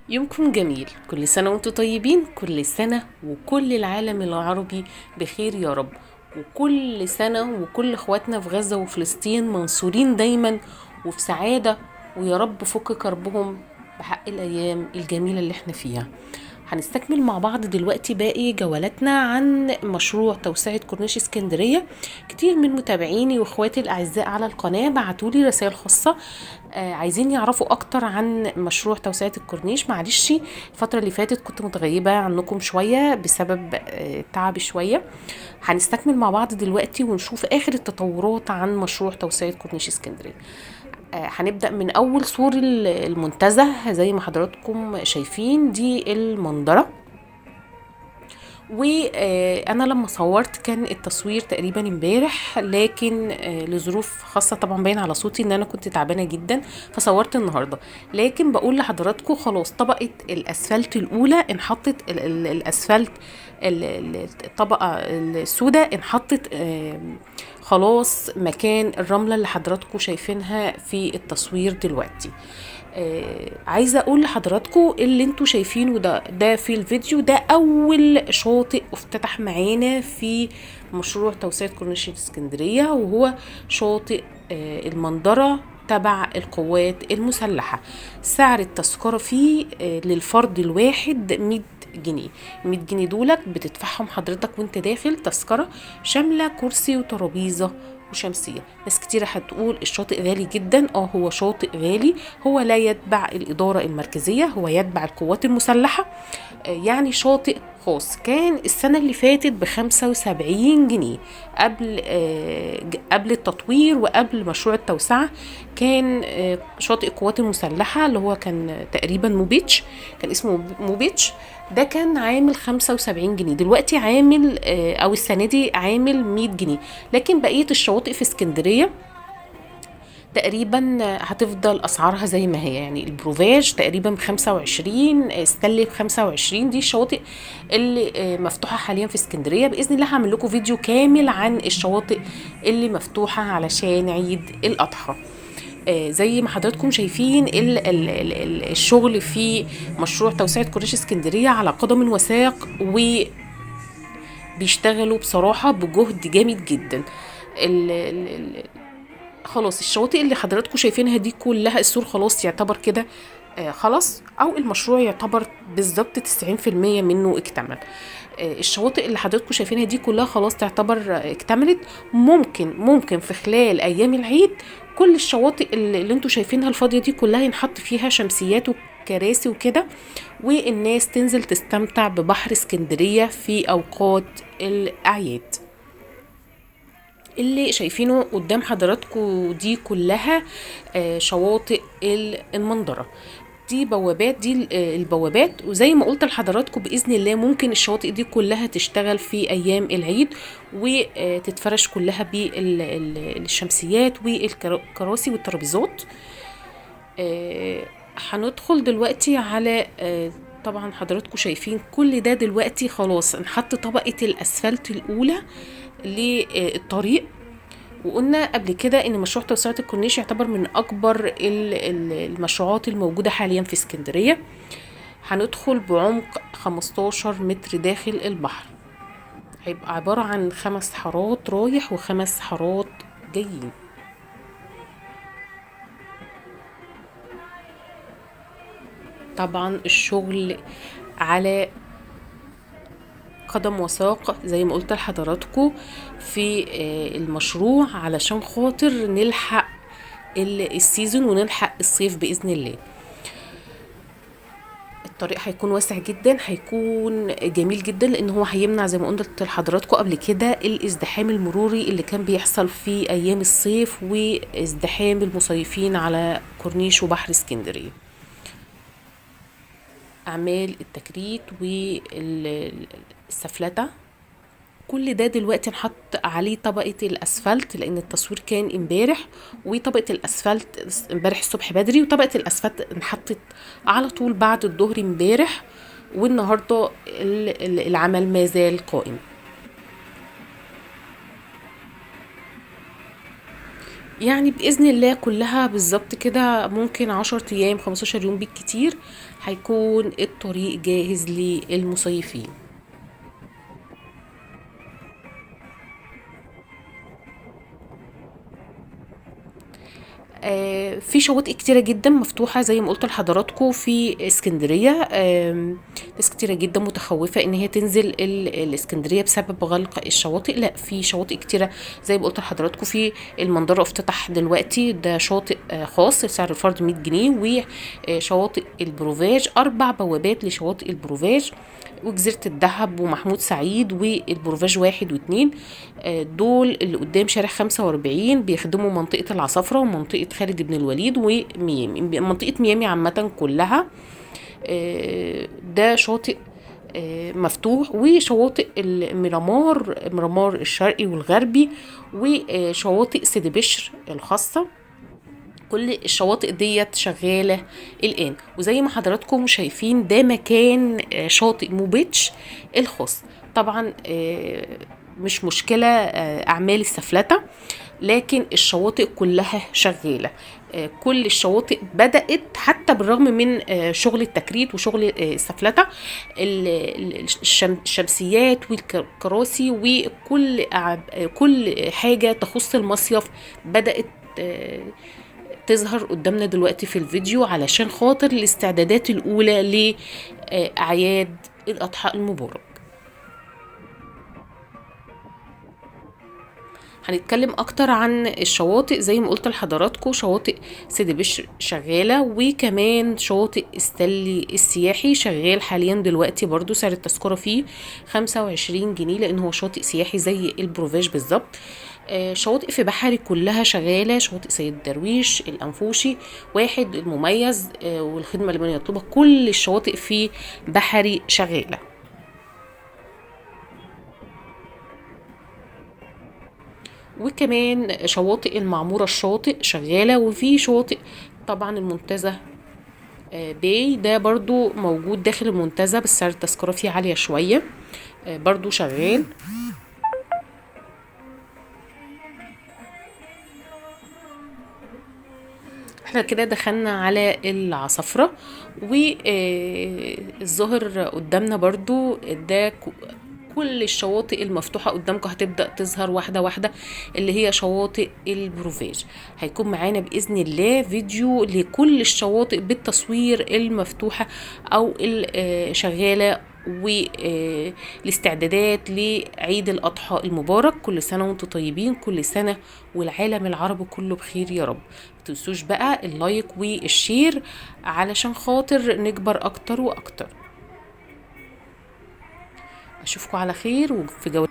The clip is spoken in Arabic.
يومكم جميل، كل سنة وانتم طيبين، كل سنة وكل العالم العربي بخير يا رب. وكل سنة وكل اخواتنا في غزة وفلسطين منصورين دايما وفي سعادة، ويا رب فك كربهم بحق الأيام الجميلة اللي احنا فيها. هنستكمل مع بعض دلوقتي باقي جولاتنا عن مشروع توسعة كورنيش اسكندرية. كتير من متابعيني واخواتي الأعزاء على القناة بعتولي رسائل خاصة، عايزين يعرفوا اكتر عن مشروع توسعة الكورنيش. معلش الفترة اللي فاتت كنت متغيبة عنكم شوية بسبب تعب شوية. هنستكمل مع بعض دلوقتي ونشوف اخر التطورات عن مشروع توسعة كورنيش اسكندرية. هنبدأ من اول سور المنتزه زي ما حضراتكم شايفين، دي المنظرة. وانا لما صورت كان التصوير تقريبا امبارح، لكن لظروف خاصه طبعا باين على صوتي ان انا كنت تعبانه جدا فصورت النهارده. لكن بقول لحضراتكم خلاص طبقه الاسفلت الاولى انحطت، الاسفلت الطبقه السوداء انحطت، خلاص مكان الرمله اللي حضراتكم شايفينها في التصوير دلوقتي. عايزه اقول لحضراتكم اللي انتوا شايفينه ده في الفيديو، ده اول شاطئ افتتح معانا في مشروع توسعة كورنيش اسكندرية، وهو شاطئ المنظرة تبع القوات المسلحة. سعر التذكرة فيه للفرد الواحد 100 جنيه. 100 جنيه دولك بتدفعهم حضرتك وانت داخل تذكرة شاملة كرسي وترابيزة وشمسية. ناس كتيرة هتقول الشاطئ غالي جدا. هو شاطئ غالي، هو لا يتبع الإدارة المركزية، هو يتبع القوات المسلحة. يعني شاطئ خاص. كان السنة اللي فاتت ب75 جنيه قبل التطوير وقبل مشروع التوسعة. كان شاطئ القوات المسلحة اللي هو كان تقريبا موبيتش، كان اسمه موبيتش. ده كان عامل 75 جنيه، دلوقتي عامل او السنة دي عامل 100 جنيه. لكن بقية الشواطئ في اسكندرية تقريبا هتفضل اسعارها زي ما هي. يعني البروفاج تقريبا ب25، ستانلي ب25. دي الشواطئ اللي مفتوحه حاليا في اسكندريه. باذن الله هعمل لكم فيديو كامل عن الشواطئ اللي مفتوحه علشان عيد الاضحى. زي ما حضراتكم شايفين الشغل في مشروع توسعة كورنيش اسكندرية على قدم وساق، وبيشتغلوا بصراحة بجهد جامد جدا. خلاص الشواطئ اللي حضراتكم شايفينها دي كلها السور خلاص يعتبر كده خلاص، او المشروع يعتبر بالظبط 90% منه اكتمل. الشواطئ اللي حضراتكم شايفينها دي كلها خلاص تعتبر اكتملت. ممكن في خلال ايام العيد كل الشواطئ اللي انتوا شايفينها الفاضية دي كلها ينحط فيها شمسيات وكراسي وكده، والناس تنزل تستمتع ببحر اسكندرية في اوقات الاعياد. اللي شايفينه قدام حضراتكم دي كلها شواطئ المنظرة. دي بوابات، دي البوابات. وزي ما قلت لحضراتكم بإذن الله ممكن الشواطئ دي كلها تشتغل في أيام العيد وتتفرش كلها بالشمسيات والكراسي والترابيزات. هندخل دلوقتي على طبعا حضراتكم شايفين كل ده دلوقتي خلاص انحط طبقة الأسفلت الأولى للطريق. وقلنا قبل كده ان مشروع توسعة الكورنيش يعتبر من اكبر المشروعات الموجودة حاليا في اسكندرية. هندخل بعمق 15 متر داخل البحر، هيبقى عبارة عن 5 حارات رايح و5 حارات جايين. طبعا الشغل على قدم وساق زي ما قلت لحضراتكم في المشروع علشان خاطر نلحق السيزون ونلحق الصيف بإذن الله. الطريق هيكون واسع جدا، هيكون جميل جدا، لان هو هيمنع زي ما قلت لحضراتكم قبل كده الازدحام المروري اللي كان بيحصل في ايام الصيف وازدحام المصيفين على كورنيش وبحر اسكندرية. اعمال التكريت والسفلتة كل ده دلوقتي نحط عليه طبقة الأسفلت، لأن التصوير كان امبارح. وطبقة الأسفلت امبارح الصبح بدري، وطبقة الأسفلت انحطت على طول بعد الظهر امبارح. والنهاردة العمل ما زال قائم. يعني بإذن الله كلها بالظبط كده ممكن 10 أيام 15 يوم بالكتير هيكون الطريق جاهز للمصيفين. في شواطئ كتيرة جدا مفتوحة زي ما قلت لحضراتكم في اسكندرية. ناس كتيرة جدا متخوفة ان هي تنزل الاسكندرية بسبب غلق الشواطئ. لا، في شواطئ كتيرة زي ما قلت لحضراتكم. في المنظرة افتتح دلوقتي، ده شاطئ خاص سعر الفرد 100 جنيه. وشواطئ البروفاج 4 بوابات لشواطئ البروفاج، وجزيرة الدهب ومحمود سعيد والبروفاج 1 و2. دول اللي قدام شارع 45 بيخدموا منطقة العصافرة ومنطقة خالد بن الوليد وميامي، منطقة ميامي عامة كلها. ده شاطئ مفتوح. وشواطئ ميرامار الشرقي والغربي، وشواطئ سيدي بشر الخاصة. كل الشواطئ ديت شغالة الآن. وزي ما حضراتكم شايفين ده مكان شاطئ موبيتش الخاص. طبعا مش مشكلة أعمال السفلتة، لكن الشواطئ كلها شغالة. كل الشواطئ بدأت حتى بالرغم من شغل التكريت وشغل السفلتة. الشمسيات والكراسي كل حاجة تخص المصيف بدأت تظهر قدامنا دلوقتي في الفيديو علشان خاطر الاستعدادات الأولى لأعياد الأضحى المبارك. هنتكلم اكتر عن الشواطئ زي ما قلت لحضراتكم. شواطئ سيدي بشر شغالة، وكمان شاطئ استلي السياحي شغال حاليا دلوقتي برضو. سعر التذكرة فيه 25 جنيه لان هو شاطئ سياحي زي البروفاج بالظبط. شواطئ في بحري كلها شغالة. شواطئ سيد درويش، الأنفوشي، واحد، المميز، والخدمة لمن يطلبها. كل الشواطئ في بحري شغالة. وكمان شواطئ المعمورة الشاطئ شغالة. وفي شواطئ طبعا المنتزه باي ده برضو موجود داخل المنتزه، بس سعر التذكرة فيه عالية شوية، برضو شغال. احنا كده دخلنا على العصافرة، والظاهر قدامنا برضو ده كل الشواطئ المفتوحة قدامكم هتبدأ تظهر واحدة واحدة، اللي هي شواطئ البروفاج. هيكون معانا بإذن الله فيديو لكل الشواطئ بالتصوير المفتوحة أو الشغالة والاستعدادات لعيد الأضحى المبارك. كل سنة وانتم طيبين، كل سنة والعالم العربي كله بخير يا رب. متنسوش بقى اللايك والشير علشان خاطر نكبر أكتر وأكتر. أشوفكم على خير وفي جولة